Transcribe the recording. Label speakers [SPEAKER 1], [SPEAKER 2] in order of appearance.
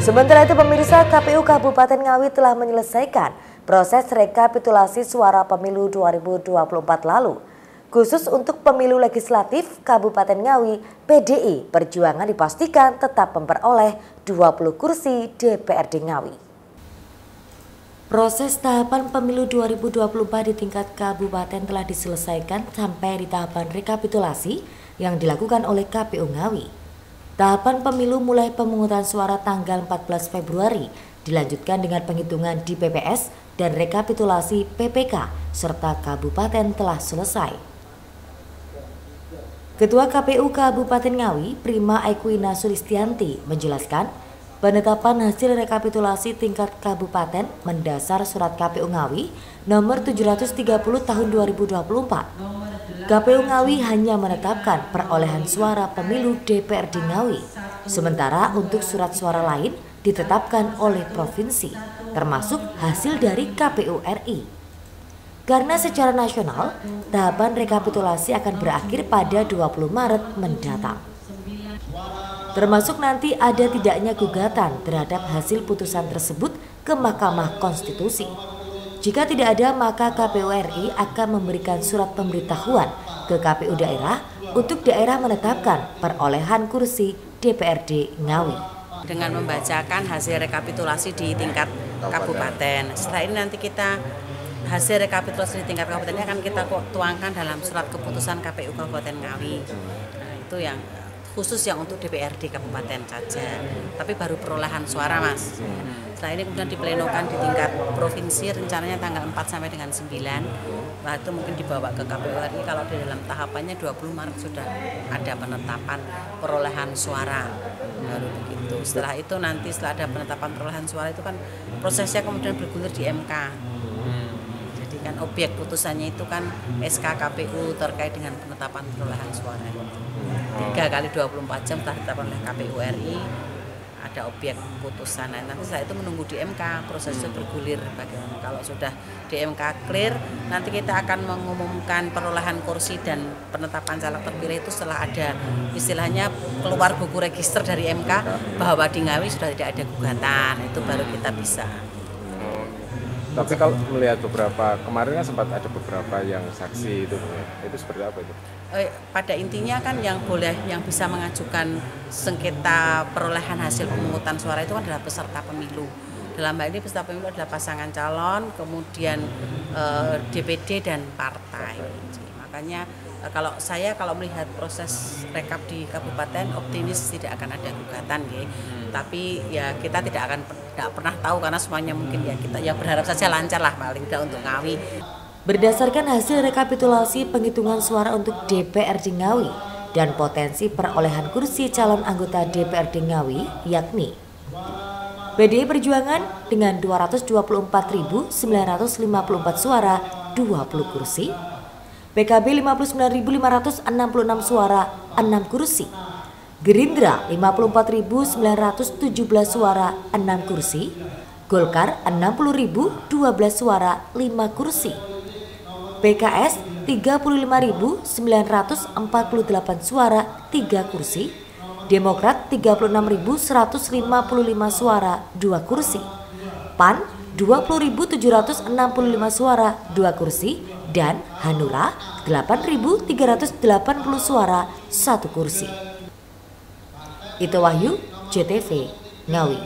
[SPEAKER 1] Sementara itu pemirsa, KPU Kabupaten Ngawi telah menyelesaikan proses rekapitulasi suara pemilu 2024 lalu. Khusus untuk pemilu legislatif Kabupaten Ngawi, PDI Perjuangan dipastikan tetap memperoleh 20 kursi DPRD Ngawi. Proses tahapan pemilu 2024 di tingkat kabupaten telah diselesaikan sampai di tahapan rekapitulasi yang dilakukan oleh KPU Ngawi. Tahapan pemilu mulai pemungutan suara tanggal 14 Februari, dilanjutkan dengan penghitungan di PPS dan rekapitulasi PPK, serta kabupaten telah selesai. Ketua KPU Kabupaten Ngawi, Prima Equina Sulistianti, menjelaskan penetapan hasil rekapitulasi tingkat kabupaten mendasar surat KPU Ngawi nomor 730 tahun 2024. KPU Ngawi hanya menetapkan perolehan suara pemilu DPRD Ngawi, sementara untuk surat suara lain ditetapkan oleh provinsi, termasuk hasil dari KPU RI. Karena secara nasional, tahapan rekapitulasi akan berakhir pada 20 Maret mendatang. Termasuk nanti ada tidaknya gugatan terhadap hasil putusan tersebut ke Mahkamah Konstitusi. Jika tidak ada, maka KPU RI akan memberikan surat pemberitahuan ke KPU daerah untuk daerah menetapkan perolehan kursi DPRD Ngawi.
[SPEAKER 2] Dengan membacakan hasil rekapitulasi di tingkat kabupaten, setelah ini nanti kita hasil rekapitulasi di tingkat kabupaten akan kita tuangkan dalam surat keputusan KPU Kabupaten Ngawi. Nah, itu yang khusus yang untuk DPRD kabupaten saja, tapi baru perolehan suara, Mas. Setelah ini kemudian diplenokan di tingkat provinsi, rencananya tanggal 4 sampai dengan 9. Nah, itu mungkin dibawa ke KPU RI. Kalau di dalam tahapannya 20 Maret sudah ada penetapan perolehan suara, baru begitu. Setelah itu nanti setelah ada penetapan perolehan suara itu kan prosesnya kemudian bergulir di MK. Jadi kan objek putusannya itu kan SK KPU terkait dengan penetapan perolehan suara. 3 kali 24 jam setelah ditetapkan oleh KPU RI ada objek putusan. Nah, nanti setelah itu menunggu di MK, prosesnya bergulir bagaimana. Kalau sudah di MK clear, nanti kita akan mengumumkan perolehan kursi dan penetapan caleg terpilih itu setelah ada istilahnya keluar buku register dari MK bahwa di Ngawi sudah tidak ada gugatan, itu baru kita bisa.
[SPEAKER 3] Tapi kalau melihat beberapa, kemarin kan sempat ada beberapa yang saksi itu seperti apa itu?
[SPEAKER 2] Pada intinya kan yang bisa mengajukan sengketa perolehan hasil pemungutan suara itu kan adalah peserta pemilu. Dalam hal ini peserta pemilu adalah pasangan calon, kemudian DPD dan partai. Makanya kalau melihat proses rekap di kabupaten, optimis tidak akan ada gugatan, ya. Tapi ya kita tidak pernah tahu karena semuanya mungkin ya kita ya berharap saja lancar lah paling tidak untuk Ngawi.
[SPEAKER 1] Berdasarkan hasil rekapitulasi penghitungan suara untuk DPRD Ngawi dan potensi perolehan kursi calon anggota DPRD Ngawi, yakni PDI Perjuangan dengan 224.954 suara 20 kursi, PKB 59.566 suara 6 kursi, Gerindra 54.917 suara 6 kursi, Golkar 60.012 suara 5 kursi, PKS 35.948 suara 3 kursi, Demokrat 36.155 suara 2 kursi, PAN 20.765 suara 2 kursi, dan Hanura 8.380 suara 1 kursi. Itu Wahyu, JTV, Ngawi.